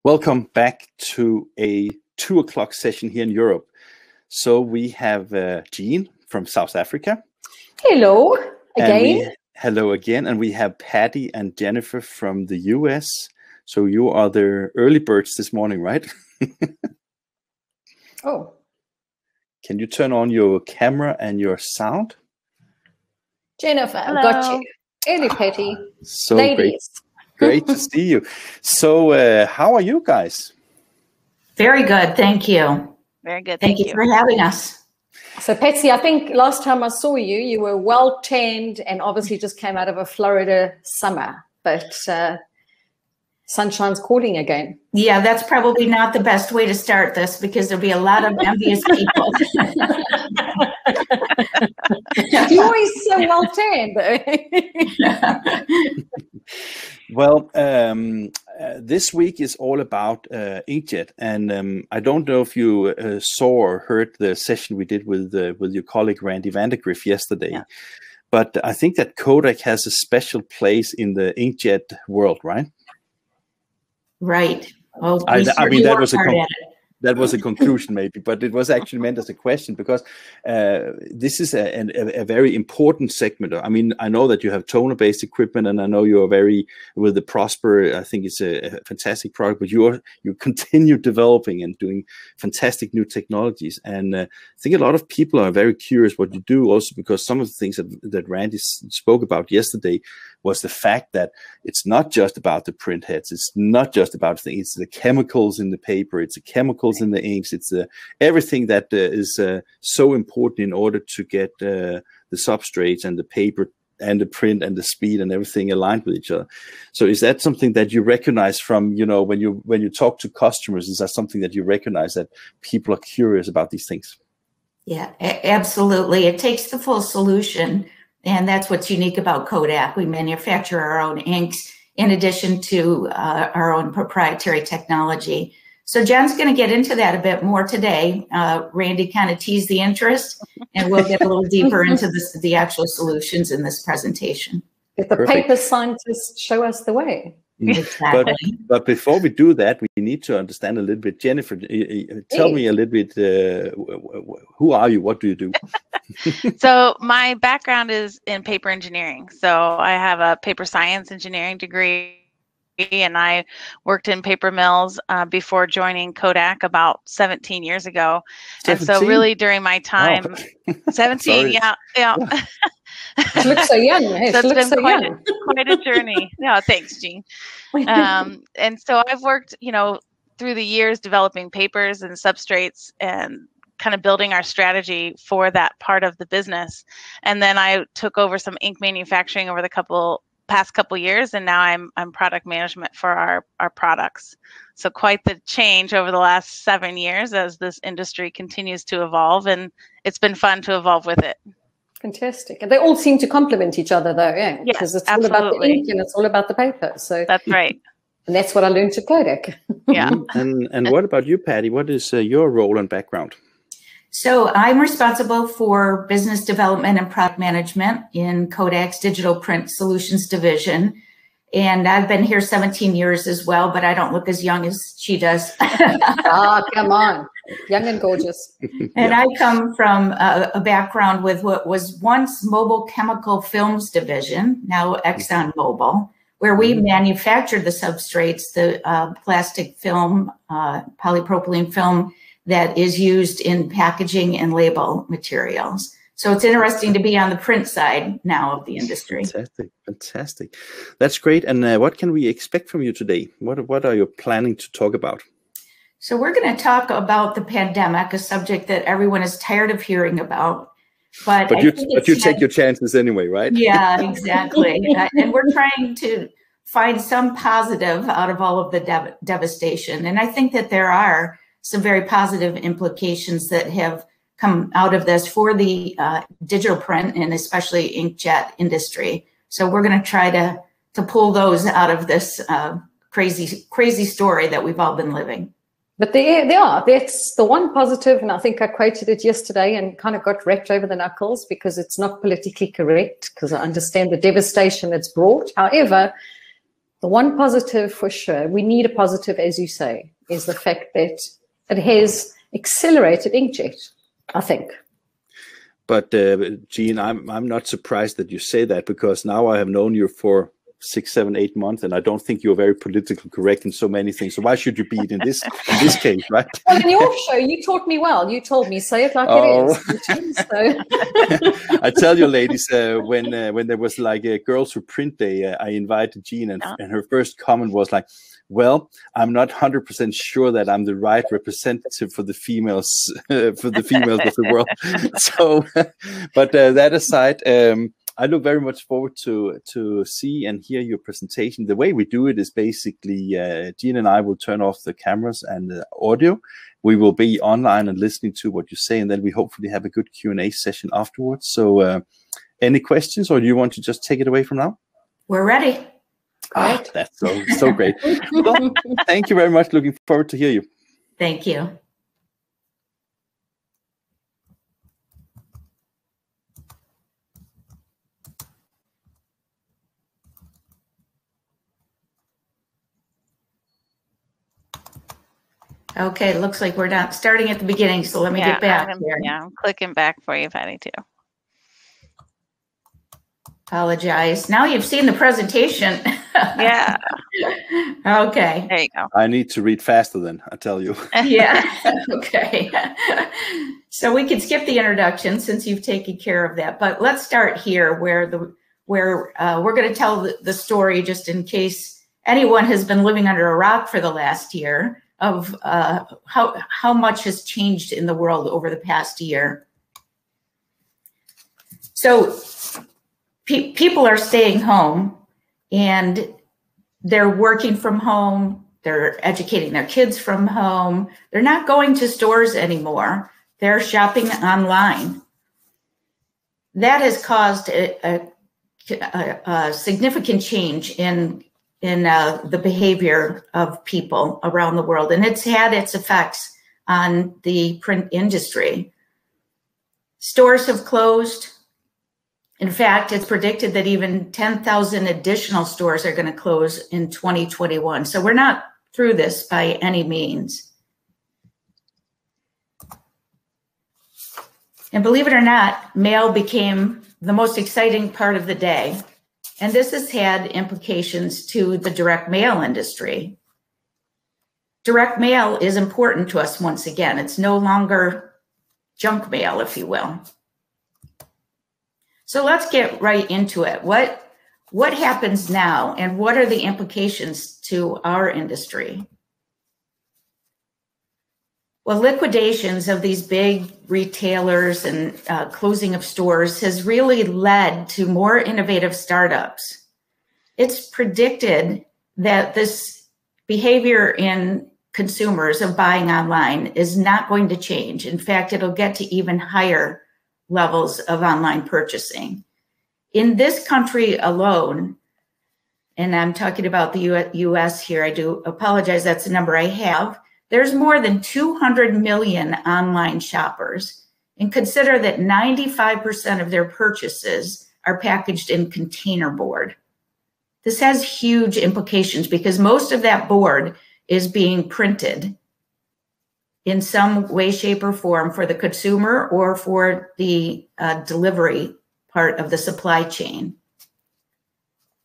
Welcome back to a 2 o'clock session here in Europe. So we have Jean from South Africa. Hello again. Hello again. And we have Patty and Jennifer from the US. So you are the early birds this morning, right? Oh. Can you turn on your camera and your sound? Jennifer, hello. Got you. Early Patty. So ladies. Great to see you. So how are you guys? Very good. Thank you. Very good. Thank you for having us. So Patsy, I think last time I saw you, you were well tanned and obviously just came out of a Florida summer, but sunshine's calling again. Yeah, that's probably not the best way to start this because there'll be a lot of envious people. You're always so well tanned, though. Well, this week is all about inkjet, and I don't know if you saw or heard the session we did with your colleague Randy Vandergriff yesterday, yeah. But I think that Kodak has a special place in the inkjet world, right? Right. Well, I mean, that was a conclusion maybe, but it was actually meant as a question because this is a very important segment. I mean, I know that you have toner-based equipment, and I know you are very with the Prosper. I think it's a fantastic product, but you continue developing and doing fantastic new technologies. And I think a lot of people are very curious what you do, also because some of the things that Randy spoke about yesterday was the fact that it's not just about the print heads. It's not just about things. It's the chemicals in the paper. It's the chemicals in the inks. It's everything that is so important in order to get the substrates and the paper and the print and the speed and everything aligned with each other. So is that something that you recognize from, you know, when you talk to customers? Is that something that you recognize that people are curious about these things? Yeah, absolutely. It takes the full solution. And that's what's unique about Kodak. We manufacture our own inks in addition to our own proprietary technology. So John's going to get into that a bit more today. Randy kind of teased the interest, and we'll get a little deeper into the actual solutions in this presentation. If the paper scientists show us the way. Exactly. But before we do that, we need to understand a little bit. Jennifer, tell me a little bit, who are you? What do you do? So my background is in paper engineering. So I have a paper science engineering degree, and I worked in paper mills before joining Kodak about 17 years ago. 17? And so really during my time, wow. 17, yeah. It looks so young. Hey, so it's been quite a journey. Yeah, thanks, Jean. And so I've worked, you know, through the years developing papers and substrates and kind of building our strategy for that part of the business. And then I took over some ink manufacturing over the past couple years, and now I'm product management for our products. So quite the change over the last 7 years as this industry continues to evolve, and it's been fun to evolve with it. Fantastic. And they all seem to complement each other, though, yeah? Yes, because it's absolutely. all about the ink and it's all about the paper. So that's right. And that's what I learned at Kodak. Yeah. And what about you, Patty? What is your role and background? So I'm responsible for business development and product management in Kodak's Digital Print Solutions division. And I've been here 17 years as well, but I don't look as young as she does. Come on. Young and gorgeous. And I come from a background with what was once Mobile Chemical Films division, now ExxonMobil, where we manufactured the substrates, the plastic film, polypropylene film that is used in packaging and label materials. So it's interesting to be on the print side now of the industry. Fantastic. That's great. And what can we expect from you today? What are you planning to talk about? So we're going to talk about the pandemic, a subject that everyone is tired of hearing about. But you take your chances anyway, right? Yeah, exactly. And we're trying to find some positive out of all of the devastation. And I think that there are some very positive implications that have come out of this for the digital print and especially inkjet industry. So we're going to try to pull those out of this crazy story that we've all been living. But they are. That's the one positive, and I think I quoted it yesterday and kind of got wrapped over the knuckles because it's not politically correct, because I understand the devastation it's brought. However, The one positive for sure, we need a positive, as you say, is the fact that it has accelerated inkjet, I think. But Jean, I'm not surprised that you say that, because now I have known you for 6, 7, 8 months, and I don't think you're very politically correct in so many things. So why should you be in this case, right? Well, in your show, you taught me well. You told me, say it like it is. So. I tell you, ladies, when there was like a Girls Who Print Day, I invited Jean, and her first comment was like, well, I'm not 100% sure that I'm the right representative for the females, of the world. So, but that aside, I look very much forward to see and hear your presentation. The way we do it is basically Jean and I will turn off the cameras and the audio. We will be online and listening to what you say, and then we hopefully have a good Q&A session afterwards. So any questions, or do you want to just take it away from now? We're ready. Ah, that's so great. Well, thank you very much. Looking forward to hear you. Thank you. Okay, it looks like we're not starting at the beginning, so let me get back here. Yeah, I'm clicking back for you if I need to. Apologize. Now you've seen the presentation. Yeah. Okay. There you go. I need to read faster then, I tell you. Yeah. Okay. So we can skip the introduction since you've taken care of that. But let's start here where we're going to tell the story, just in case anyone has been living under a rock for the last year, of how much has changed in the world over the past year. So people are staying home and they're working from home. They're educating their kids from home. They're not going to stores anymore. They're shopping online. That has caused a significant change in the behavior of people around the world. And it's had its effects on the print industry. Stores have closed. In fact, it's predicted that even 10,000 additional stores are going to close in 2021. So we're not through this by any means. And believe it or not, mail became the most exciting part of the day. And this has had implications to the direct mail industry. Direct mail is important to us once again. It's no longer junk mail, if you will. So let's get right into it. What happens now, and what are the implications to our industry? Well, liquidations of these big retailers and closing of stores has really led to more innovative startups. It's predicted that this behavior in consumers of buying online is not going to change. In fact, it'll get to even higher levels of online purchasing. In this country alone, and I'm talking about the US here, I do apologize, that's the number I have. There's more than 200 million online shoppers, and consider that 95% of their purchases are packaged in container board. This has huge implications because most of that board is being printed in some way, shape, or form for the consumer or for the delivery part of the supply chain.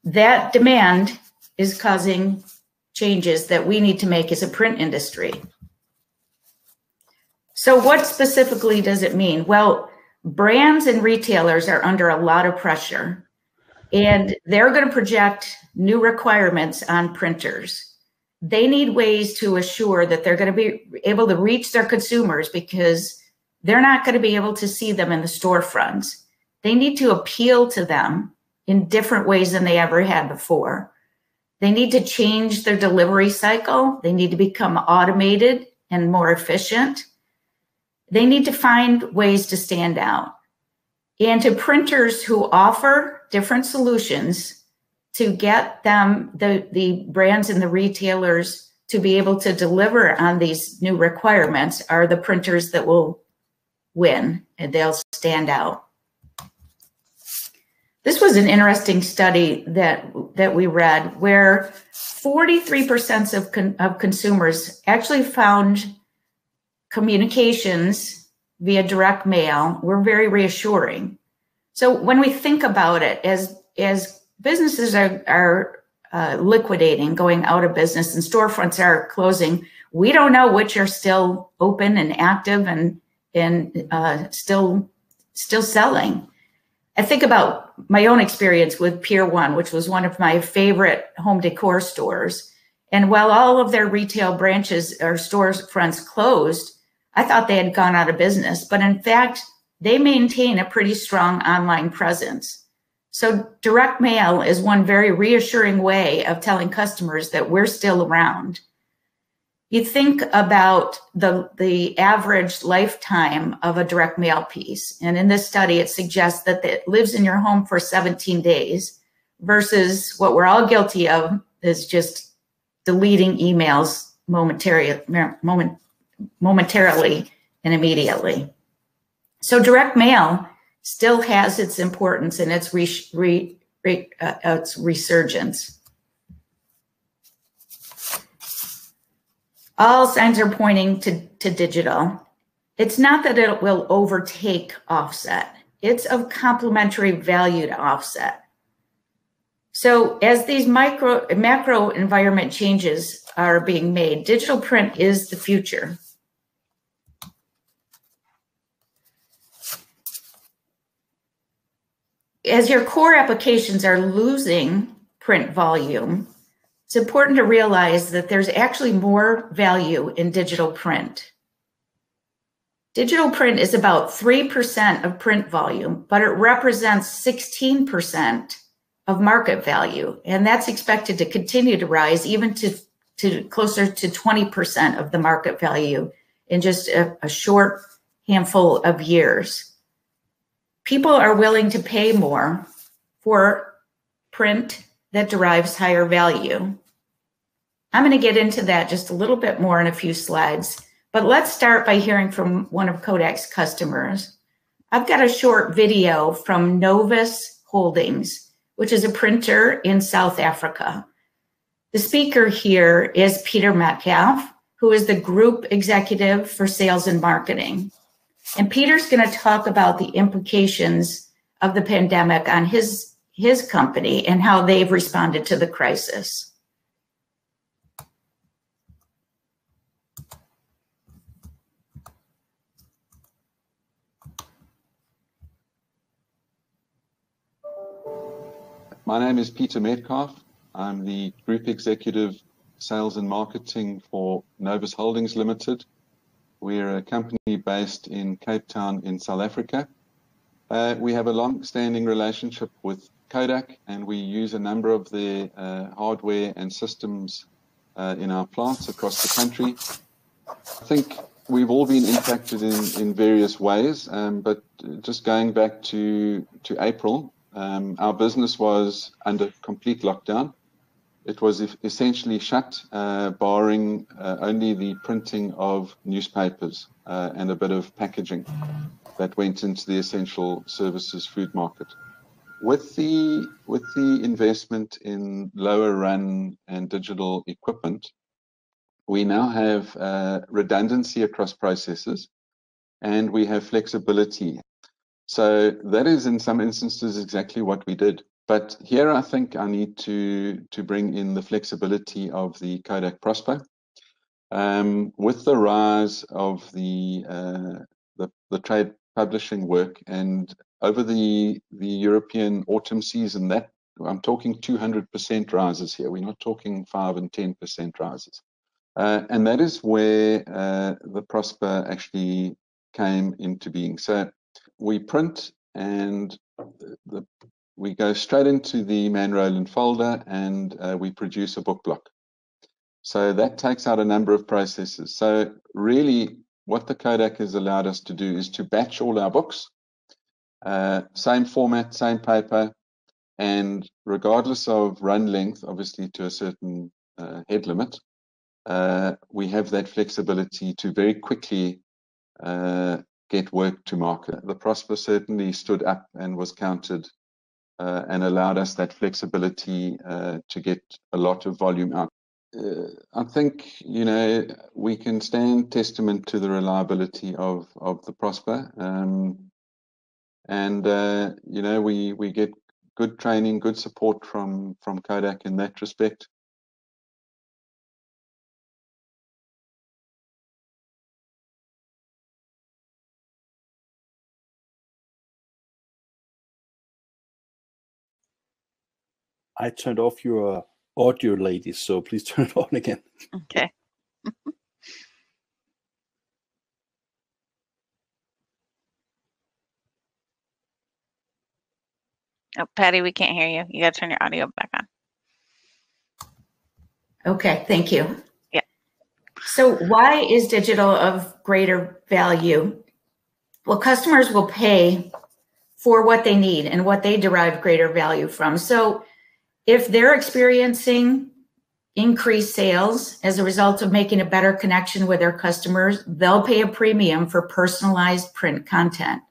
That demand is causing changes that we need to make as a print industry. So what specifically does it mean? Well, brands and retailers are under a lot of pressure, and they're going to project new requirements on printers. They need ways to assure that they're going to be able to reach their consumers because they're not going to be able to see them in the storefronts. They need to appeal to them in different ways than they ever had before. They need to change their delivery cycle. They need to become automated and more efficient. They need to find ways to stand out. And to printers who offer different solutions to get them, the brands and the retailers, to be able to deliver on these new requirements are the printers that will win, and they'll stand out. This was an interesting study that we read, where 43% of consumers actually found communications via direct mail were very reassuring. So when we think about it, as businesses are liquidating, going out of business, and storefronts are closing, we don't know which are still open and active and still selling. I think about my own experience with Pier 1, which was one of my favorite home decor stores. And while all of their retail branches or storefronts closed, I thought they had gone out of business. But in fact, they maintain a pretty strong online presence. So direct mail is one very reassuring way of telling customers that we're still around. You think about the average lifetime of a direct mail piece. And in this study, it suggests that it lives in your home for 17 days versus what we're all guilty of is just deleting emails momentarily and immediately. So direct mail still has its importance and its resurgence. All signs are pointing to digital. It's not that it will overtake offset. It's of complementary value to offset. So as these macro environment changes are being made, digital print is the future. As your core applications are losing print volume, it's important to realize that there's actually more value in digital print. Digital print is about 3% of print volume, but it represents 16% of market value. And that's expected to continue to rise even to closer to 20% of the market value in just a short handful of years. People are willing to pay more for print that derives higher value. I'm going to get into that just a little bit more in a few slides, but let's start by hearing from one of Kodak's customers. I've got a short video from Novus Holdings, which is a printer in South Africa. The speaker here is Peter Metcalf, who is the group executive for sales and marketing. And Peter's going to talk about the implications of the pandemic on his company and how they've responded to the crisis. My name is Peter Metcalf. I'm the Group Executive Sales and Marketing for Novus Holdings Limited. We're a company based in Cape Town in South Africa. We have a long-standing relationship with Kodak, and we use a number of their hardware and systems in our plants across the country. I think we've all been impacted in various ways, but just going back to April, our business was under complete lockdown. It was essentially shut, barring only the printing of newspapers and a bit of packaging that went into the essential services food market. With the investment in lower run and digital equipment, we now have redundancy across processes, and we have flexibility. So that is, in some instances, exactly what we did. But here, I think I need to bring in the flexibility of the Kodak Prosper. With the rise of the trade publishing work, and over the European autumn season, that I'm talking 200% rises here. We're not talking 5 and 10% rises. And that is where the Prosper actually came into being. So we print and we go straight into the Man Roland folder, and we produce a book block. So that takes out a number of processes. So really what the Kodak has allowed us to do is to batch all our books, same format, same paper, and regardless of run length, obviously to a certain head limit, we have that flexibility to very quickly get work to market. The Prosper certainly stood up and was counted and allowed us that flexibility to get a lot of volume out. I think, we can stand testament to the reliability of the Prosper. We get good training, good support from Kodak in that respect. I turned off your audio, ladies, so please turn it on again. Okay. Oh, Patty, we can't hear you. You got to turn your audio back on. Okay, thank you. Yeah. So why is digital of greater value? Well, customers will pay for what they need and what they derive greater value from. So if they're experiencing increased sales as a result of making a better connection with their customers, they'll pay a premium for personalized print content.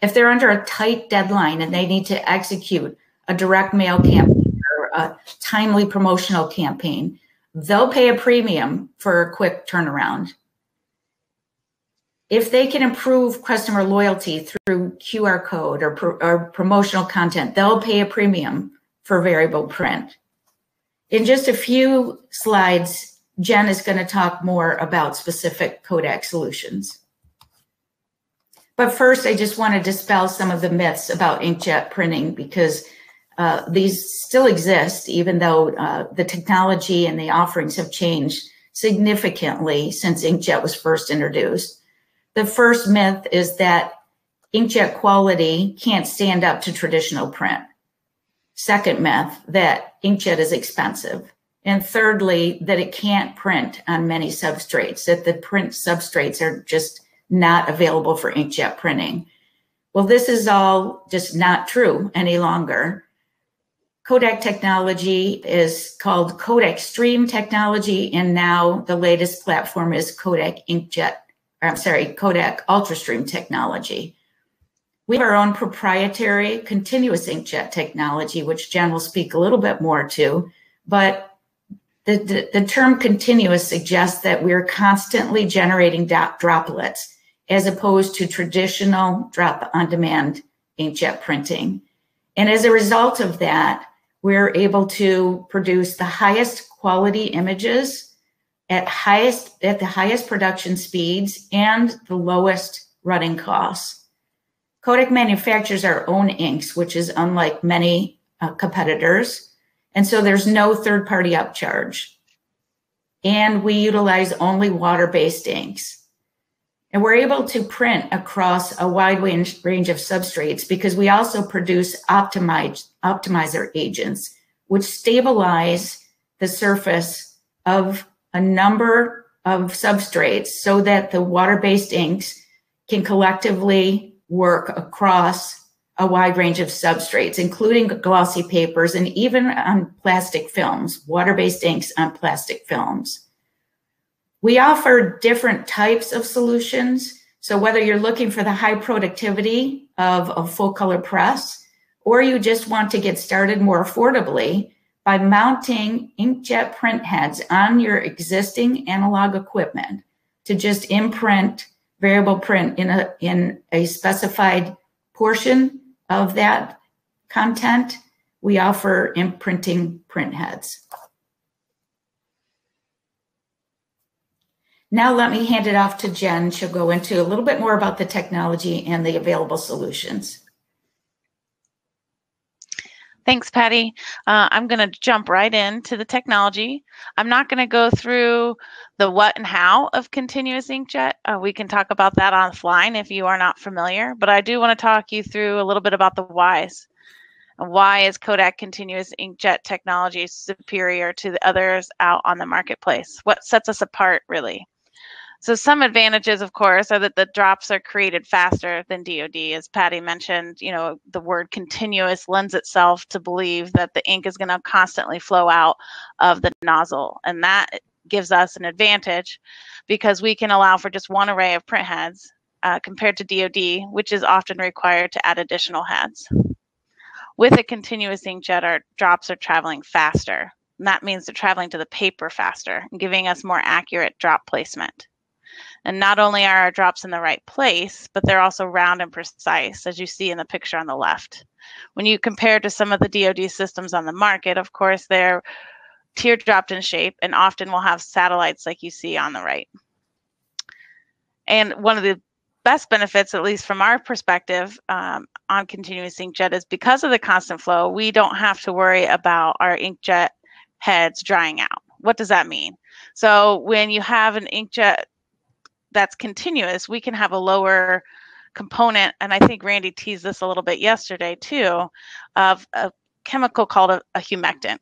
If they're under a tight deadline and they need to execute a direct mail campaign or a timely promotional campaign, they'll pay a premium for a quick turnaround. If they can improve customer loyalty through QR code or promotional content, they'll pay a premium for variable print. In just a few slides, Jen is going to talk more about specific Kodak solutions. But first, I just want to dispel some of the myths about inkjet printing, because these still exist, even though the technology and the offerings have changed significantly since inkjet was first introduced. The first myth is that inkjet quality can't stand up to traditional print. Second myth, that inkjet is expensive. And thirdly, that it can't print on many substrates, that the print substrates are just not available for inkjet printing. Well, this is all just not true any longer. Kodak technology is called Kodak Stream technology, and now the latest platform is Kodak UltraStream technology. We have our own proprietary continuous inkjet technology, which Jen will speak a little bit more to, but the term continuous suggests that we're constantly generating droplets as opposed to traditional drop-on-demand inkjet printing. And as a result of that, we're able to produce the highest quality images at the highest production speeds and the lowest running costs. Kodak manufactures our own inks, which is unlike many competitors. And so there's no third-party upcharge. And we utilize only water-based inks. And we're able to print across a wide range of substrates because we also produce optimizer agents, which stabilize the surface of a number of substrates so that the water-based inks can collectively work across a wide range of substrates, including glossy papers and even on plastic films, water-based inks on plastic films. We offer different types of solutions. So whether you're looking for the high productivity of a full color press, or you just want to get started more affordably by mounting inkjet print heads on your existing analog equipment to just imprint variable print in a specified portion of that content, we offer imprinting print heads. Now let me hand it off to Jen. She'll go into a little bit more about the technology and the available solutions. Thanks, Patty. I'm going to jump right into the technology. I'm not going to go through the what and how of continuous inkjet. We can talk about that offline if you are not familiar, but I do want to talk you through a little bit about the whys. And why is Kodak continuous inkjet technology superior to the others out on the marketplace? What sets us apart, really? So some advantages, of course, are that the drops are created faster than DoD. As Patty mentioned, the word continuous lends itself to believe that the ink is going to constantly flow out of the nozzle. And that gives us an advantage because we can allow for just one array of print heads compared to DoD, which is often required to add additional heads. With a continuous inkjet, our drops are traveling faster. And that means they're traveling to the paper faster and giving us more accurate drop placement. And not only are our drops in the right place, but they're also round and precise, as you see in the picture on the left. When you compare to some of the DoD systems on the market, of course, they're teardropped in shape and often will have satellites like you see on the right. And one of the best benefits, at least from our perspective, on continuous inkjet is because of the constant flow, we don't have to worry about our inkjet heads drying out. What does that mean? So when you have an inkjet that's continuous, we can have a lower component, and I think Randy teased this a little bit yesterday too, of a chemical called a humectant.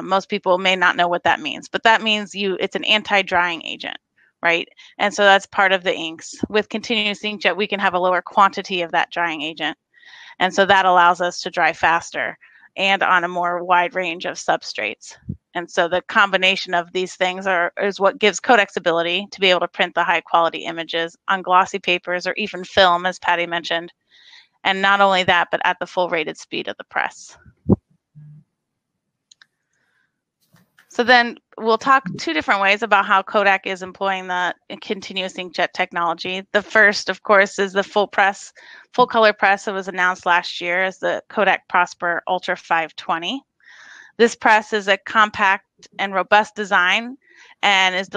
Most people may not know what that means, but that means it's an anti-drying agent, right? And so that's part of the inks. With continuous inkjet, we can have a lower quantity of that drying agent. And so that allows us to dry faster and on a more wide range of substrates. And so the combination of these things is what gives Kodak's ability to be able to print the high quality images on glossy papers or even film, as Patty mentioned. And not only that, but at the full rated speed of the press. So then we'll talk two different ways about how Kodak is employing the continuous inkjet technology. The first, of course, is the full color press that was announced last year as the Kodak Prosper Ultra 520. This press is a compact and robust design and is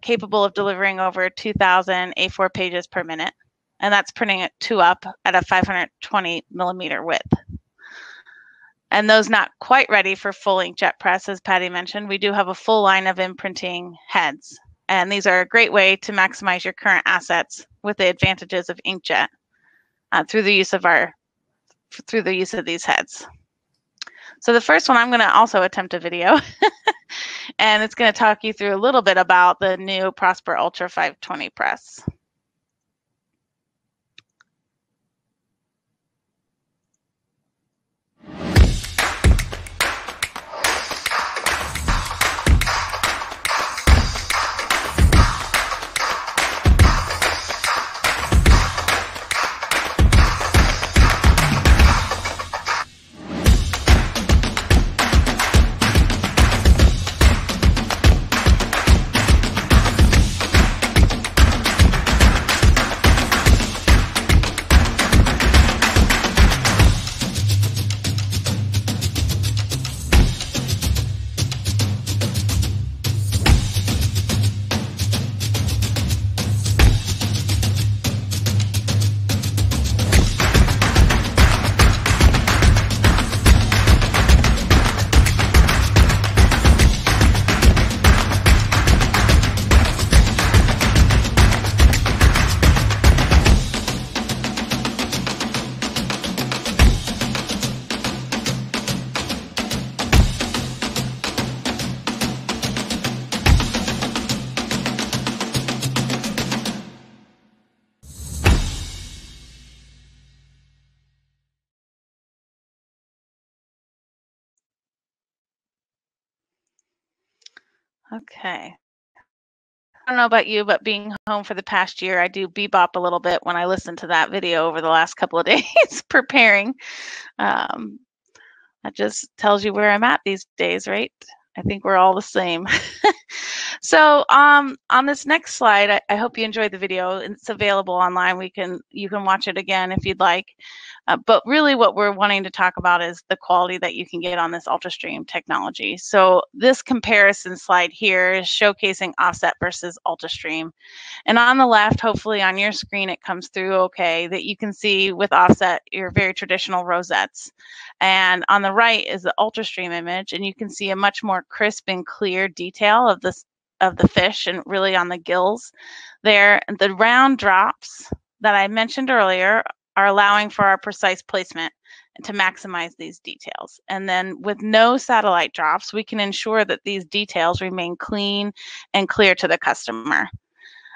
capable of delivering over 2,000 A4 pages per minute. And that's printing at 2-up at a 520 millimeter width. And those not quite ready for full inkjet press, as Patty mentioned, we do have a full line of imprinting heads. And these are a great way to maximize your current assets with the advantages of inkjet through the use of these heads. So the first one, I'm going to also attempt a video, and it's going to talk you through a little bit about the new Prosper Ultra 520 press. Okay. I don't know about you, but being home for the past year, I do bebop a little bit when I listen to that video over the last couple of days preparing. That just tells you where I'm at these days, right? I think we're all the same. So on this next slide, I hope you enjoyed the video. It's available online. You can watch it again if you'd like. But really what we're wanting to talk about is the quality that you can get on this UltraStream technology. So this comparison slide here is showcasing offset versus UltraStream. And on the left, hopefully on your screen, it comes through okay, that you can see with offset your very traditional rosettes. And on the right is the UltraStream image, and you can see a much more crisp and clear detail of the fish and really on the gills there. The round drops that I mentioned earlier are allowing for our precise placement and to maximize these details. And then with no satellite drops, we can ensure that these details remain clean and clear to the customer.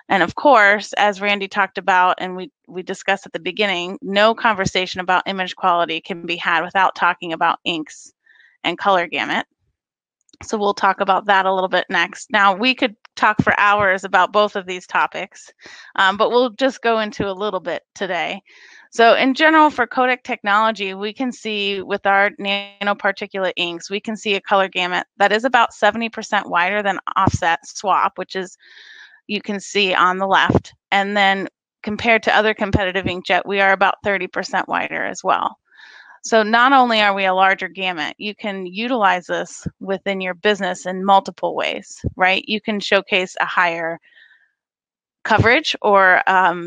And of course, as Randy talked about and we discussed at the beginning, no conversation about image quality can be had without talking about inks and color gamut. So we'll talk about that a little bit next. Now, we could talk for hours about both of these topics, but we'll just go into a little bit today. So in general, for Kodak technology, we can see with our nanoparticulate inks, we can see a color gamut that is about 70% wider than offset swap, which is, you can see on the left. And then compared to other competitive inkjet, we are about 30% wider as well. So not only are we a larger gamut, you can utilize this within your business in multiple ways, right? You can showcase a higher coverage, or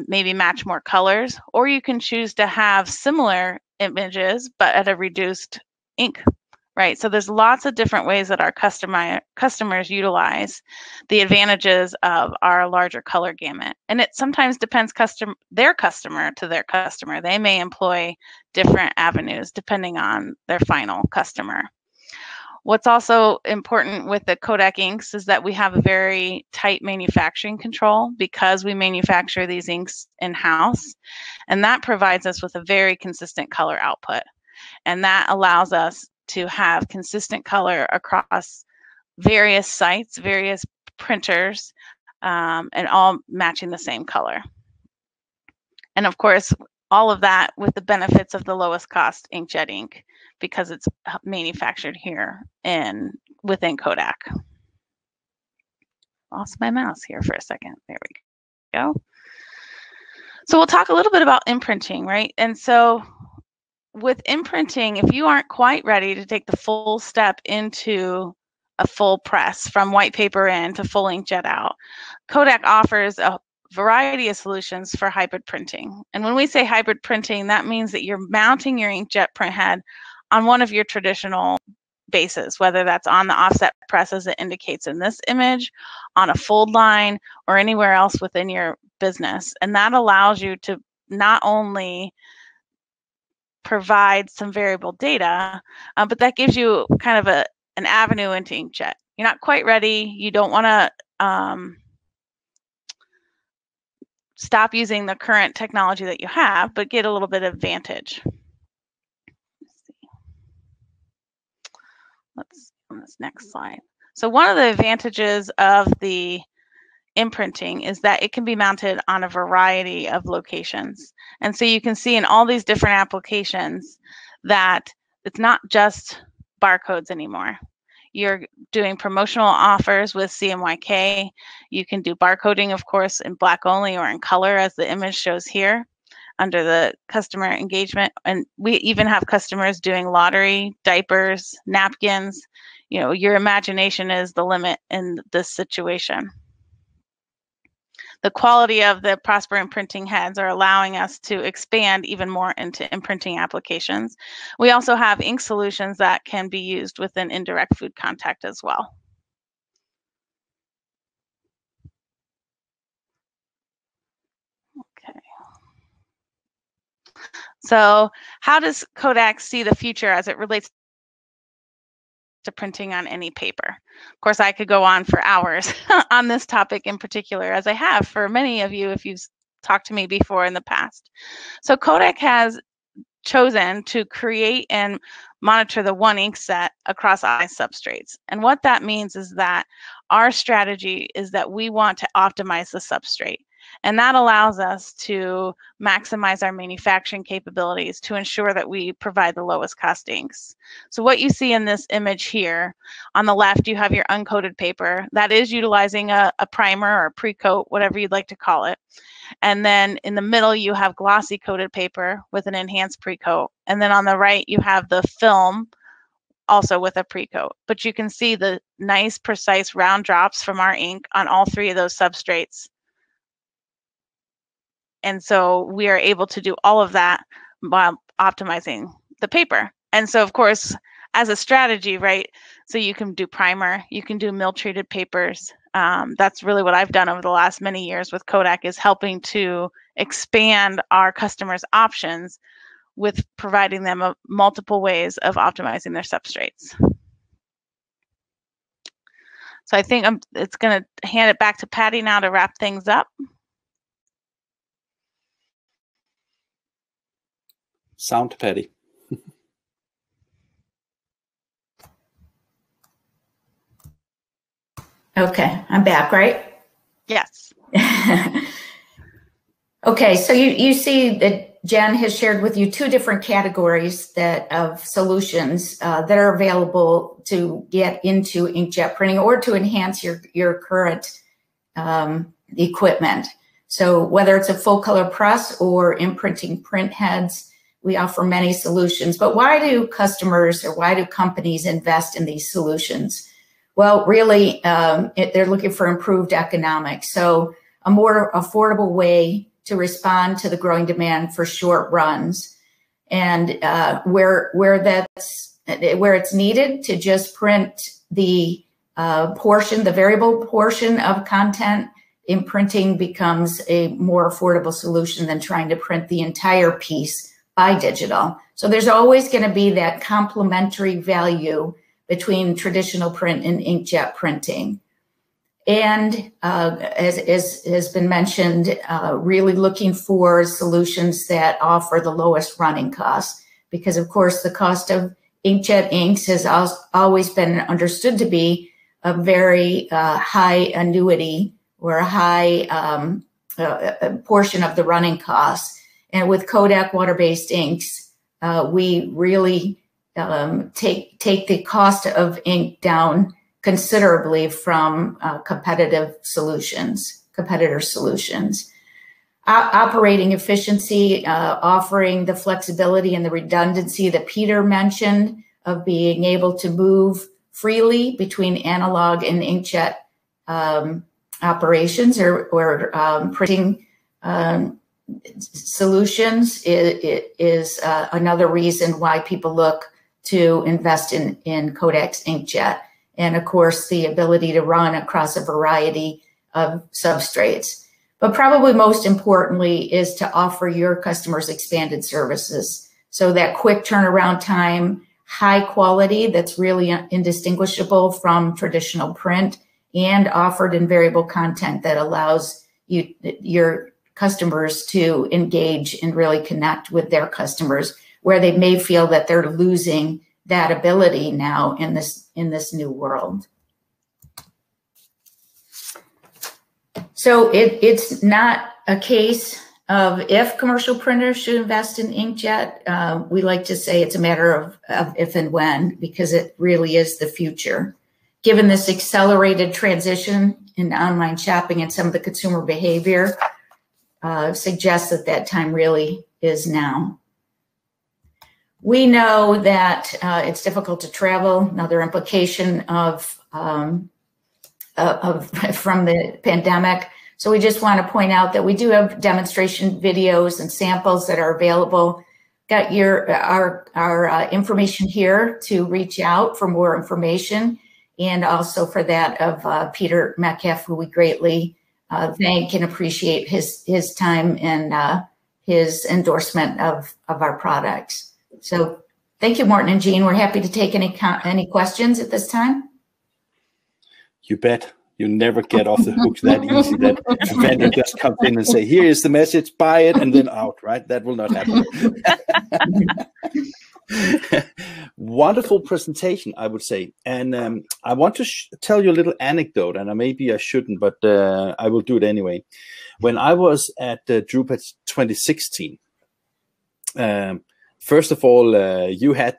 maybe match more colors, or you can choose to have similar images but at a reduced ink, right? So there's lots of different ways that our customers utilize the advantages of our larger color gamut. And it sometimes depends their customer to their customer. They may employ different avenues depending on their final customer. What's also important with the Kodak inks is that we have a very tight manufacturing control because we manufacture these inks in-house, and that provides us with a very consistent color output. And that allows us to have consistent color across various sites, various printers, and all matching the same color. And of course, all of that with the benefits of the lowest cost inkjet ink, because it's manufactured here within Kodak. Lost my mouse here for a second. There we go. So we'll talk a little bit about imprinting, right? And so with imprinting, if you aren't quite ready to take the full step into a full press from white paper in to full inkjet out, Kodak offers a variety of solutions for hybrid printing. And when we say hybrid printing, that means that you're mounting your inkjet print head on one of your traditional bases, whether that's on the offset press as it indicates in this image, on a fold line, or anywhere else within your business. And that allows you to not only provide some variable data, but that gives you kind of an avenue into inkjet. You're not quite ready. You don't want to stop using the current technology that you have, but get a little bit of advantage. Let's see on this next slide. So one of the advantages of the imprinting is that it can be mounted on a variety of locations. And so you can see in all these different applications that it's not just barcodes anymore. You're doing promotional offers with CMYK. You can do barcoding, of course, in black only or in color, as the image shows here under the customer engagement. And we even have customers doing lottery, diapers, napkins. You know, your imagination is the limit in this situation. The quality of the Prosper imprinting heads are allowing us to expand even more into imprinting applications. We also have ink solutions that can be used within indirect food contact as well. Okay. So how does Kodak see the future as it relates to printing on any paper? Of course, I could go on for hours on this topic in particular, as I have for many of you if you've talked to me before in the past. So Kodak has chosen to create and monitor the one ink set across eye substrates. And what that means is that our strategy is that we want to optimize the substrate. And that allows us to maximize our manufacturing capabilities to ensure that we provide the lowest cost inks. So what you see in this image here, on the left, you have your uncoated paper. That is utilizing a primer or a pre-coat, whatever you'd like to call it. And then in the middle, you have glossy coated paper with an enhanced pre-coat. And then on the right, you have the film, also with a pre-coat. But you can see the nice, precise round drops from our ink on all three of those substrates. And so we are able to do all of that while optimizing the paper. And so, of course, as a strategy, right, so you can do primer, you can do mill-treated papers. That's really what I've done over the last many years with Kodak, is helping to expand our customers' options with providing them multiple ways of optimizing their substrates. So I think it's going to hand it back to Patty now to wrap things up. Sound, Patty. Okay, I'm back, right? Yes. Okay, so you see the Jen has shared with you 2 different categories of solutions that are available to get into inkjet printing or to enhance your current equipment. So whether it's a full color press or imprinting print heads, we offer many solutions. But why do customers or why do companies invest in these solutions? Well, really, they're looking for improved economics. So a more affordable way to respond to the growing demand for short runs, and where it's needed to just print the the variable portion of content, imprinting becomes a more affordable solution than trying to print the entire piece by digital. So there's always going to be that complementary value between traditional print and inkjet printing. And as has been mentioned, really looking for solutions that offer the lowest running costs, because of course the cost of inkjet inks has always been understood to be a very high annuity or a high portion of the running costs. And with Kodak water-based inks, we really take the cost of ink down considerably from competitor solutions. Operating efficiency, offering the flexibility and the redundancy that Peter mentioned of being able to move freely between analog and inkjet operations or printing solutions is another reason why people look to invest in Kodak's inkjet. And of course, the ability to run across a variety of substrates. But probably most importantly is to offer your customers expanded services. So that quick turnaround time, high quality that's really indistinguishable from traditional print, and offered in variable content that allows your customers to engage and really connect with their customers, where they may feel that they're losing that ability now in this new world. So it's not a case of if commercial printers should invest in inkjet. We like to say it's a matter of if and when, because it really is the future. Given this accelerated transition in online shopping and some of the consumer behavior suggests that time really is now. We know that it's difficult to travel. Another implication from the pandemic. So we just want to point out that we do have demonstration videos and samples that are available. Got our information here to reach out for more information, and also for that of Peter Metcalf, who we greatly thank and appreciate his time and his endorsement of our products. So thank you, Morten and Jean. We're happy to take any questions at this time. You bet. You never get off the hook that easy. That vendor just comes in and say, "Here is the message, buy it," and then out. Right? That will not happen. Wonderful presentation, I would say. And I want to tell you a little anecdote, and maybe I shouldn't, but I will do it anyway. When I was at Drupa 2016. First of all, you had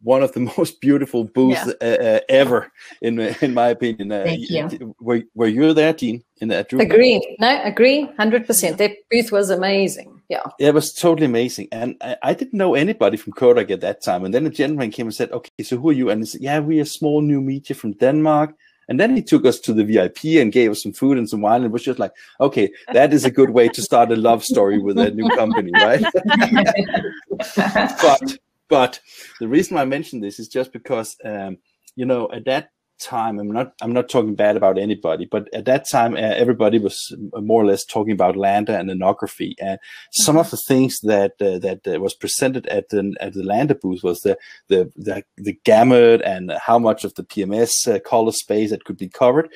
one of the most beautiful booths ever, in my opinion. Thank you. Were you there, Jean? Agree. No, agree. 100%. That booth was amazing. Yeah. It was totally amazing. And I didn't know anybody from Kodak at that time. And then a gentleman came and said, "Okay, so who are you?" And he said, "Yeah, we're a small new media from Denmark." And then he took us to the VIP and gave us some food and some wine. And it was just like, okay, that is a good way to start a love story with a new company, right? But the reason why I mention this is just because, at that time, I'm not talking bad about anybody, but at that time, everybody was more or less talking about Lander and anography. And some of the things that was presented at the Lander booth was the gamut and how much of the PMS color space that could be covered.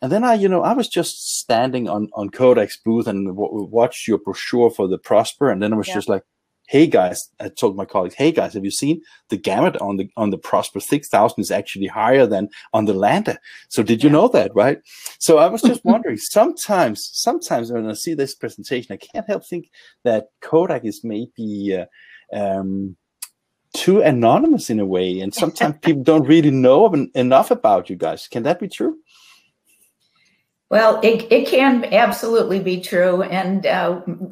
And then I was just standing on Kodak's booth and watched your brochure for the Prosper, and then I was just like, hey guys, I told my colleagues, hey guys, have you seen the gamut on the Prosper 6000 is actually higher than on the Lander? So did you know that, right? So I was just wondering, sometimes when I see this presentation, I can't help think that Kodak is maybe too anonymous in a way, and sometimes people don't really know enough about you guys. Can that be true? Well, it can absolutely be true. And,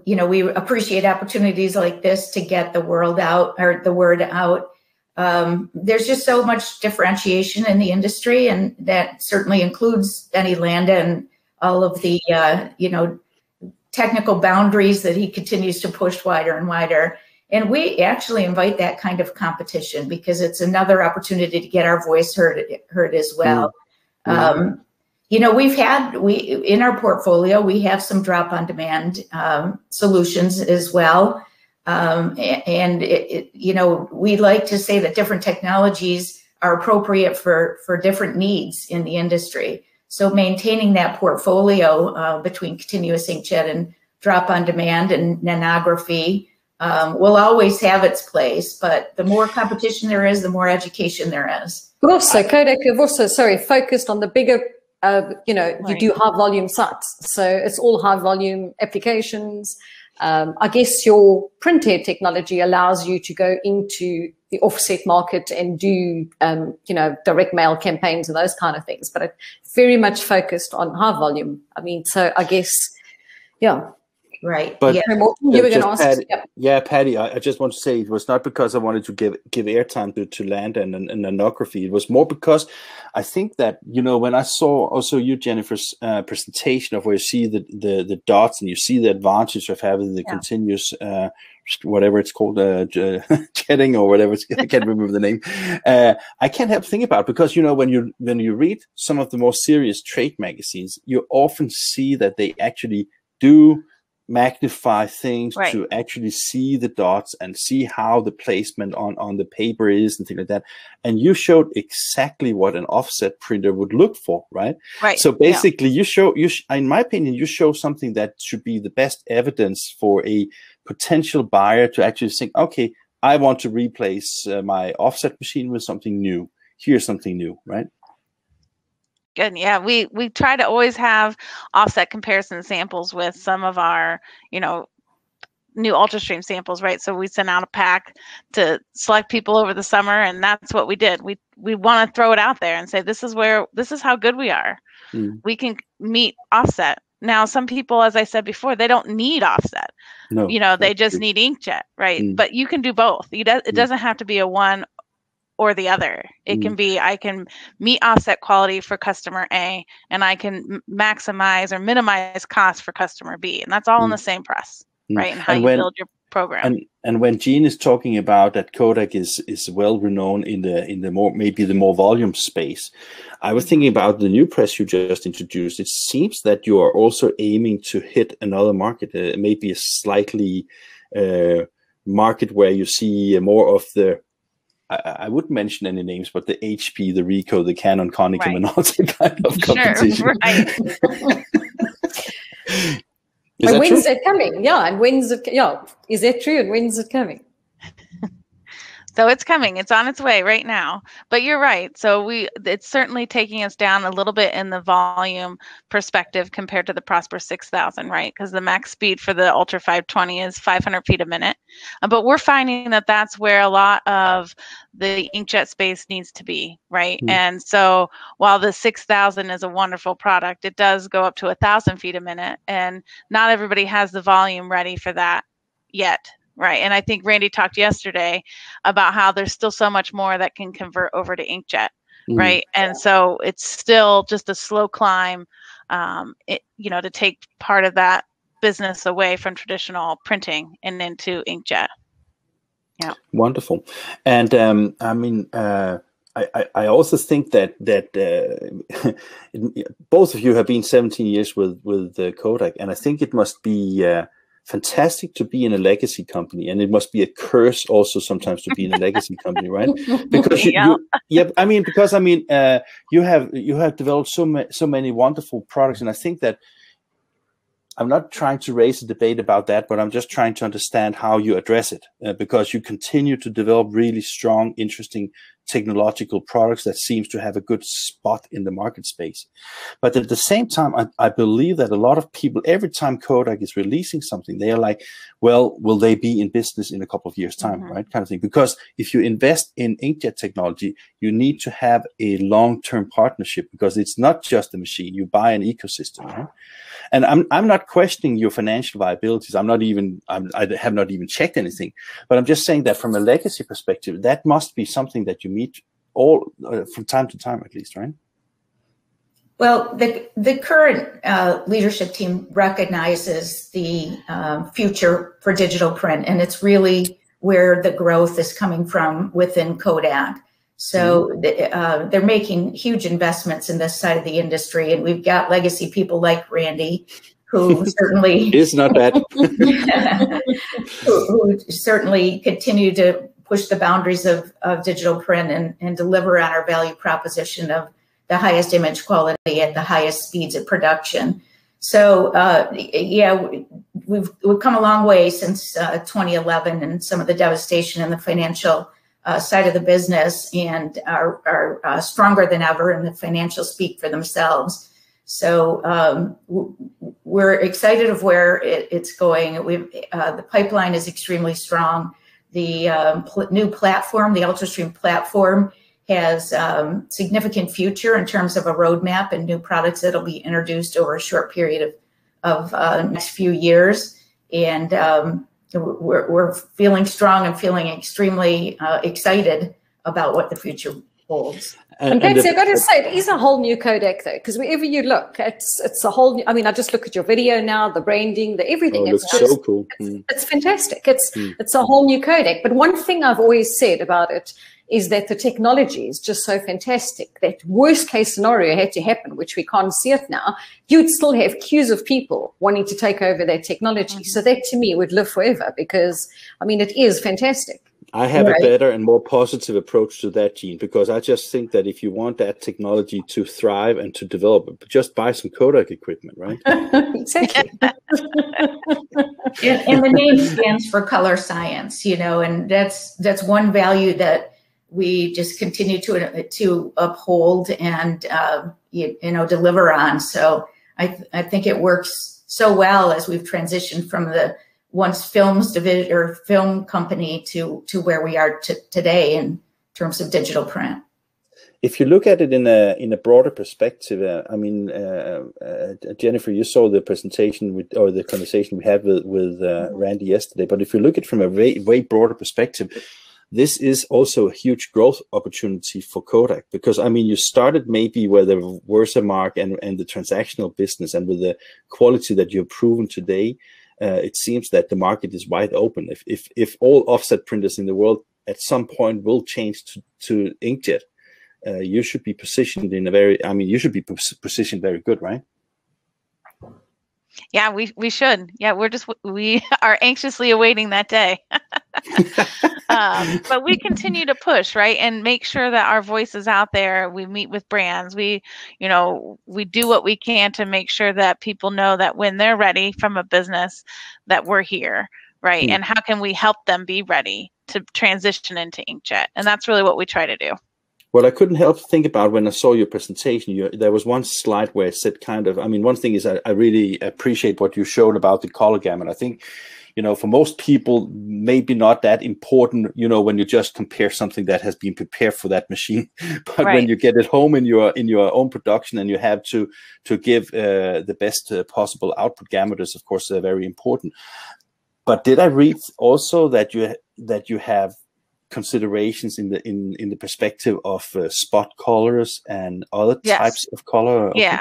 we appreciate opportunities like this to get the word out. There's just so much differentiation in the industry, and that certainly includes Benny Landa and all of the, technical boundaries that he continues to push wider and wider. And we actually invite that kind of competition because it's another opportunity to get our voice heard as well. In our portfolio, we have some drop-on-demand solutions as well. We like to say that different technologies are appropriate for different needs in the industry. So maintaining that portfolio between continuous inkjet and drop-on-demand and nanography will always have its place. But the more competition there is, the more education there is. But also, Kodak have also, focused on the bigger you do high volume sites. So it's all high volume applications. I guess your printhead technology allows you to go into the offset market and do, direct mail campaigns and those kind of things, but it's very much focused on high volume. I mean, so I guess, yeah. Right. But you were going to ask. Patty, Patty, I just want to say it was not because I wanted to give airtime to Landa and nanography. It was more because I think that, when I saw also you, Jennifer's presentation of where you see the dots and you see the advantage of having the continuous, whatever it's called, jetting or whatever, I can't remember the name. I can't help thinking about it because, when you read some of the more serious trade magazines, you often see that they actually do magnify things to actually see the dots and see how the placement on the paper is and things like that. And you showed exactly what an offset printer would look for, right? Right. So basically, in my opinion, you show something that should be the best evidence for a potential buyer to actually think, okay, I want to replace my offset machine with something new. Here's something new, right? Good. Yeah, we try to always have offset comparison samples with some of our, new UltraStream samples, right? So we sent out a pack to select people over the summer, and that's what we did. We want to throw it out there and say, this is how good we are. We can meet offset. Now, some people, as I said before, they don't need offset. No, they just need inkjet, right? But you can do both. It doesn't have to be a one or the other. It can be, I can meet offset quality for customer A, and I can maximize or minimize cost for customer B. And that's all in the same press, right? And how you build your program. And when Jean is talking about that Kodak is well renowned in the more volume space, I was thinking about the new press you just introduced. It seems that you are also aiming to hit another market, maybe a slightly market where you see more of the, I wouldn't mention any names, but the HP, the Ricoh, the Canon, Konica, and all that kind of competition. Sure, right. And when's it coming? Yeah, and when's it? Yeah, is that true? And when's it coming? So it's coming. It's on its way right now. But you're right. So it's certainly taking us down a little bit in the volume perspective compared to the Prosper 6000, right? Because the max speed for the Ultra 520 is 500 feet a minute. But we're finding that that's where a lot of the inkjet space needs to be, right? And so while the 6000 is a wonderful product, it does go up to 1,000 feet a minute. And not everybody has the volume ready for that yet. Right. And I think Randy talked yesterday about how there's still so much more that can convert over to inkjet. Right. And so it's still just a slow climb, to take part of that business away from traditional printing and into inkjet. Yeah. Wonderful. And I also think that both of you have been 17 years with Kodak, and I think it must be fantastic to be in a legacy company, and it must be a curse also sometimes to be in a legacy company, right? Because you have developed so many wonderful products, and I think that I'm not trying to raise a debate about that, but I'm just trying to understand how you address it, because you continue to develop really strong, interesting technological products that seems to have a good spot in the market space. But at the same time, I believe that a lot of people, every time Kodak is releasing something, they are like, well, will they be in business in a couple of years' time, right? Kind of thing. Because if you invest in inkjet technology, you need to have a long-term partnership, because it's not just a machine. You buy an ecosystem, right? And I'm not questioning your financial viabilities. I have not even checked anything, but I'm just saying that from a legacy perspective, that must be something that you meet all from time to time, at least, right? Well, the current leadership team recognizes the future for digital print, and it's really where the growth is coming from within Kodak. So they're making huge investments in this side of the industry, and we've got legacy people like Randy, who certainly is not bad, who certainly continue to push the boundaries of digital print and deliver on our value proposition of the highest image quality at the highest speeds of production. So yeah, we've come a long way since 2011 and some of the devastation in the financial side of the business, and are stronger than ever, and the financials speak for themselves. So we're excited of where it's going. The pipeline is extremely strong. The new platform, the UltraStream platform, has significant future in terms of a roadmap and new products that'll be introduced over a short period of next few years. And we're feeling strong and feeling extremely excited about what the future holds. And Betsy, I've got to say, it is a whole new Kodak, though, because wherever you look, it's a whole new, I mean, I just look at your video now, the branding, the everything. Oh, it looks so cool. It's fantastic. It's a whole new Kodak. But one thing I've always said about it is that the technology is just so fantastic that worst case scenario had to happen, which we can't see it now, you'd still have queues of people wanting to take over that technology. So that to me would live forever, because, I mean, it is fantastic. I have a better and more positive approach to that, Jean, because I just think that if you want that technology to thrive and to develop, just buy some Kodak equipment, right? Exactly. And the name stands for color science, you know, and that's one value that we just continue to uphold and deliver on. So I think it works so well as we've transitioned from the once films division or film company to where we are today in terms of digital print. If you look at it in a broader perspective, I mean, Jennifer, you saw the presentation or the conversation we had with Randy yesterday. But if you look at it from a way broader perspective, this is also a huge growth opportunity for Kodak, because I mean, you started maybe where there was a mark and the transactional business, and with the quality that you've proven today, it seems that the market is wide open. If all offset printers in the world at some point will change to inkjet, you should be positioned in a very, I mean, you should be positioned very good, right? Yeah, we should. Yeah, we are anxiously awaiting that day. But we continue to push, right, and make sure that our voice is out there. We meet with brands. We do what we can to make sure that people know that when they're ready from a business, that we're here, right? And how can we help them be ready to transition into inkjet? And that's really what we try to do. What I couldn't help to think about when I saw your presentation, there was one slide where it said kind of, I mean, one thing is I really appreciate what you showed about the color gamut. I think, for most people, maybe not that important, when you just compare something that has been prepared for that machine. But when you get it home in your own production and you have to give the best possible output gamut is, of course, very important. But did I read also that you have considerations in the perspective of spot colors and other types of color? Okay.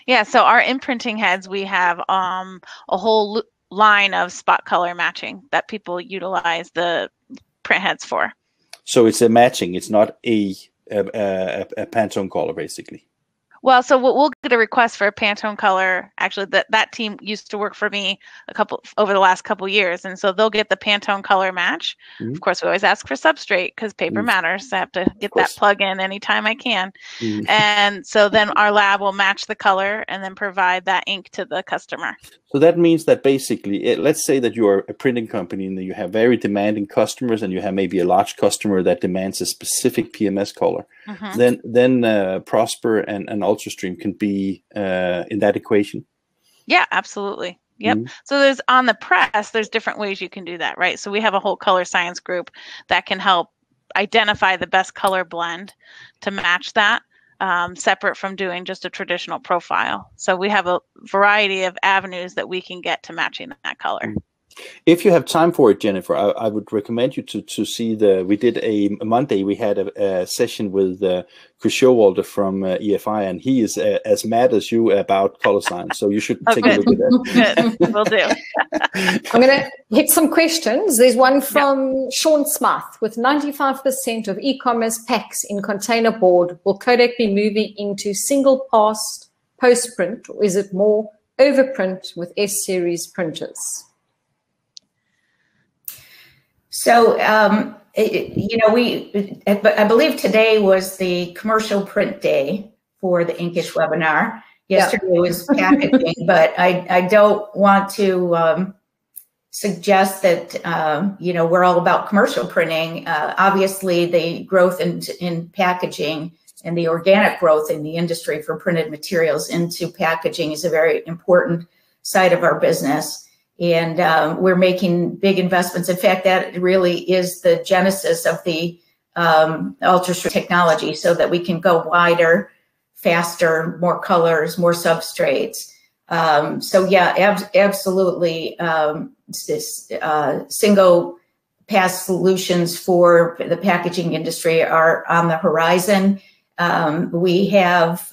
Yeah. So our imprinting heads, we have a whole line of spot color matching that people utilize the print heads for. So it's a matching. It's not a Pantone color, basically. Well, so we'll get a request for a Pantone color. Actually, that team used to work for me over the last couple years, and so they'll get the Pantone color match. Mm-hmm. Of course, we always ask for substrate because paper matters. I have to get that plug in anytime I can. Mm-hmm. And so then our lab will match the color and then provide that ink to the customer. So that means that basically, let's say that you are a printing company and you have very demanding customers, and you have maybe a large customer that demands a specific PMS color. Then Prosper and UltraStream can be in that equation. Yeah, absolutely. Yep. So there's on the press, there's different ways you can do that, right? So we have a whole color science group that can help identify the best color blend to match that, separate from doing just a traditional profile. So we have a variety of avenues that we can get to matching that color. If you have time for it, Jennifer, I would recommend you to see we did a Monday, we had a session with Chris Showalter from EFI, and he is as mad as you about color science. So you should take a look at that. Good, will do. I'm going to hit some questions. There's one from Sean Smith. With 95% of e-commerce packs in container board, will Kodak be moving into single pass post-print, or is it more overprint with S-series printers? So, you know, I believe today was the commercial print day for the Inkish webinar. Yesterday was packaging, but I don't want to suggest that, you know, we're all about commercial printing. Obviously, the growth in packaging and the organic growth in the industry for printed materials into packaging is a very important side of our business. And we're making big investments. In fact, that really is the genesis of the UltraStream technology, so that we can go wider, faster, more colors, more substrates. So yeah, absolutely. Single pass solutions for the packaging industry are on the horizon. We have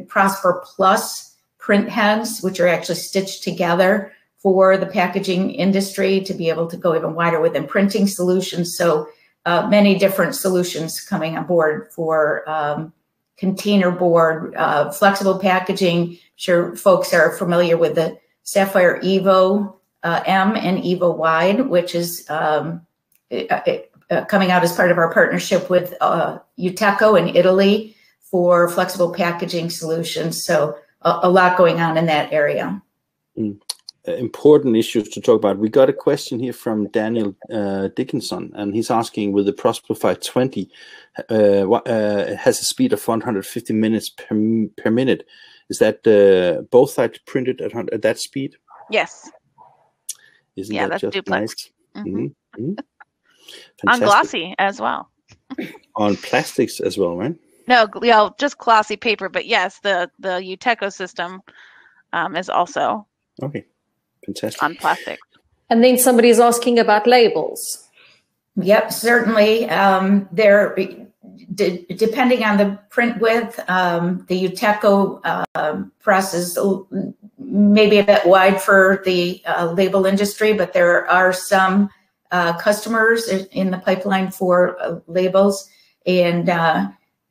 Prosper Plus print heads, which are actually stitched together for the packaging industry to be able to go even wider within printing solutions. So many different solutions coming on board for container board, flexible packaging. I'm sure folks are familiar with the Sapphire Evo M and Evo Wide, which is coming out as part of our partnership with Uteco in Italy for flexible packaging solutions. So a lot going on in that area. Important issues to talk about. We got a question here from Daniel Dickinson, and he's asking, with the Prosper 520, it has a speed of 150 minutes per minute. Is that both sides printed at that speed? Yes. Isn't that that's just duplex. nice? On glossy as well. On plastics as well, right? No, just glossy paper, but yes, the Uteco system is also fantastic on plastic. And then somebody's asking about labels. Yep, certainly. They're depending on the print width. The Uteco press is maybe a bit wide for the label industry, but there are some customers in the pipeline for labels. And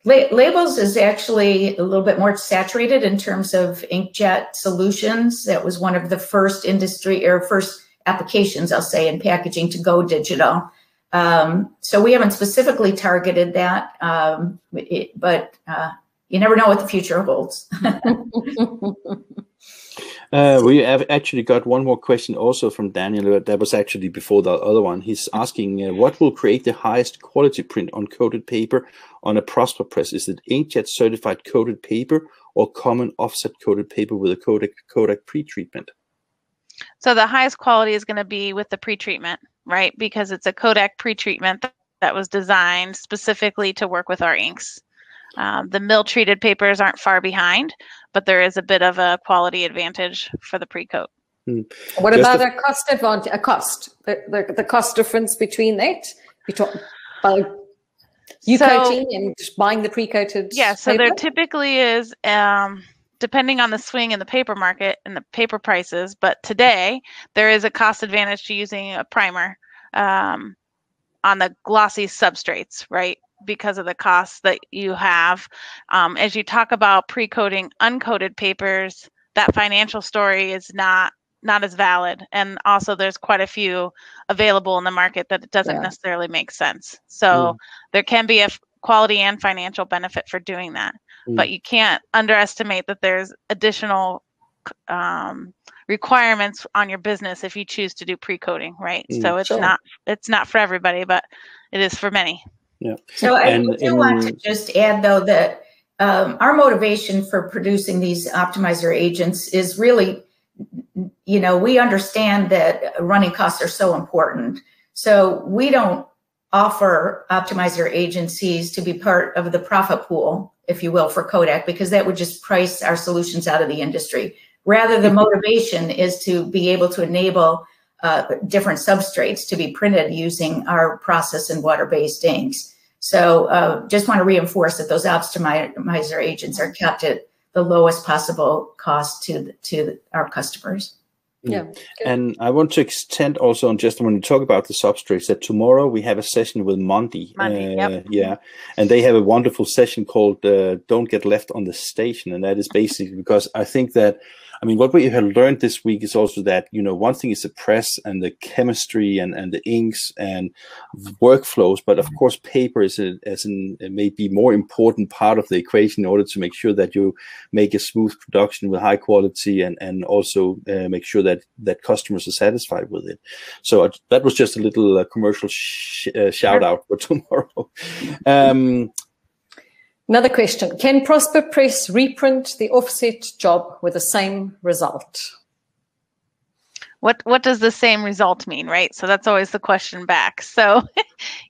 labels is actually a little bit more saturated in terms of inkjet solutions. That was one of the first first applications, I'll say, in packaging to go digital. So we haven't specifically targeted that, but you never know what the future holds. We have actually got one more question also from Daniel. That was actually before the other one. He's asking, what will create the highest quality print on coated paper on a Prosper press? Is it inkjet certified coated paper or common offset coated paper with a Kodak pre-treatment? So the highest quality is going to be with the pre-treatment, right? Because it's a Kodak pre-treatment that was designed specifically to work with our inks. The mill-treated papers aren't far behind, but there is a bit of a quality advantage for the pre-coat. What about a cost advantage? The cost difference between that? You talk about coating and buying the pre-coated. Yeah, so paper? there typically is, depending on the swing in the paper market and the paper prices, but today there is a cost advantage to using a primer on the glossy substrates, right? Because of the costs that you have. As you talk about pre-coating uncoated papers, that financial story is not as valid. And also there's quite a few available in the market that it doesn't necessarily make sense. So there can be a quality and financial benefit for doing that. But you can't underestimate that there's additional requirements on your business if you choose to do pre-coating, right? So it's Sure. not for everybody, but it is for many. Yeah. So I do want to just add, though, that our motivation for producing these optimizer agents is really, we understand that running costs are so important. So we don't offer optimizer agencies to be part of the profit pool, if you will, for Kodak, because that would just price our solutions out of the industry. Rather, the motivation is to be able to enable different substrates to be printed using our process and water-based inks. So just want to reinforce that those optimizer agents are kept at the lowest possible cost to our customers. Yeah. And I want to extend also on just when we talk about the substrates that tomorrow we have a session with Mondi. Yep. Yeah. And they have a wonderful session called Don't Get Left on the Station. And that is basically because I think that, what we have learned this week is also that, one thing is the press and the chemistry and the inks and workflows, but of course paper is maybe more important part of the equation in order to make sure that you make a smooth production with high quality and also make sure that customers are satisfied with it. So that was just a little commercial shout out for tomorrow. Another question. Can Prosper Press reprint the offset job with the same result? What does the same result mean, right? So that's always the question back. So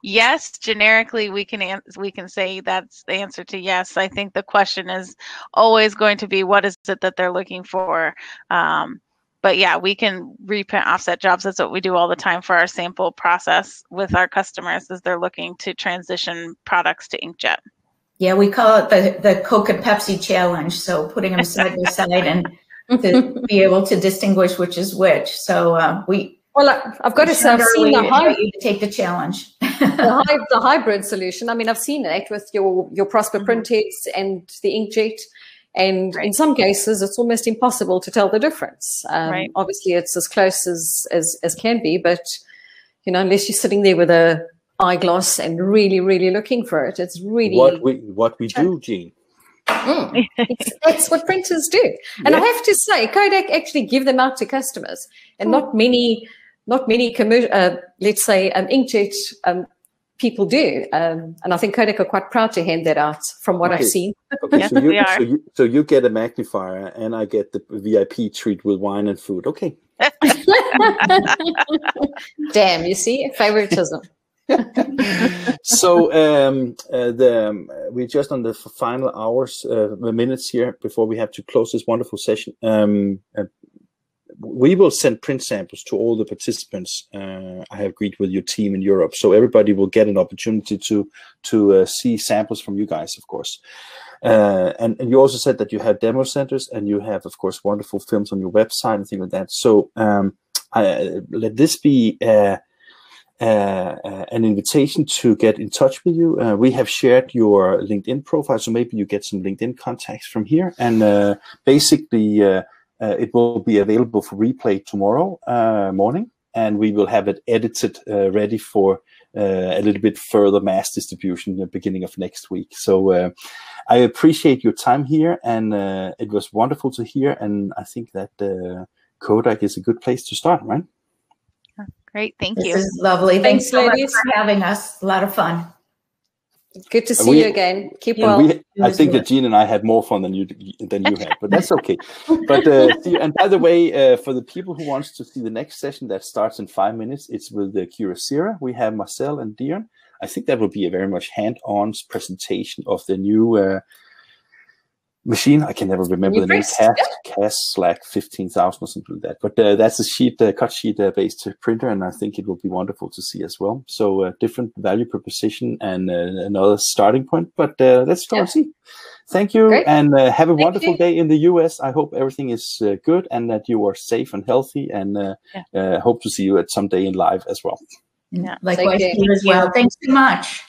yes, generically we can say that's the answer to yes. I think the question is always going to be, what is it that they're looking for? But yeah, we can reprint offset jobs. That's what we do all the time for our sample process with our customers, as they're looking to transition products to inkjet. Yeah, we call it the Coke and Pepsi challenge. So putting them side by side and to be able to distinguish which is which. So I've got to say, I've seen you to take the challenge. the hybrid solution. I've seen it with your Prosper printheads and the inkjet. And in some cases, it's almost impossible to tell the difference. Obviously, it's as close as can be, but unless you're sitting there with a eyeglass and really, really looking for it, it's really what we do, Jean. That's what printers do. And I have to say, Kodak actually give them out to customers, and not many commercial, let's say, inkjet people do. And I think Kodak are quite proud to hand that out from what I've seen. Okay, yes, we are. So you get a magnifier and I get the VIP treat with wine and food. Okay. Damn, you see, favoritism. So we're just on the final hours, minutes here before we have to close this wonderful session. We will send print samples to all the participants. I have agreed with your team in Europe, so everybody will get an opportunity to see samples from you guys, of course. And you also said that you have demo centers and you have, of course, wonderful films on your website and things like that. So let this be an invitation to get in touch with you. We have shared your LinkedIn profile, so maybe you get some LinkedIn contacts from here. And basically, it will be available for replay tomorrow morning, and we will have it edited, ready for a little bit further mass distribution at the beginning of next week. So I appreciate your time here, and it was wonderful to hear. And I think that Kodak is a good place to start, right? Great, thank you. This is lovely. Thanks so much for having us. A lot of fun. Good to see you again. Keep well. I think that Jean and I had more fun than you had, but that's okay. But and by the way, for the people who wants to see the next session that starts in 5 minutes, it's with the Curacera. We have Marcel and Dion. I think that will be a very much hand-on presentation of the new machine. I can never remember the name. CAS 15,000 or something like that. But that's a cut sheet based printer, and I think it will be wonderful to see as well. So different value proposition and another starting point. But let's go and see. Thank you. Great. And have a wonderful day in the US. I hope everything is good and that you are safe and healthy, and hope to see you at some day in live as well. Yeah, likewise, you as well. Thanks so much.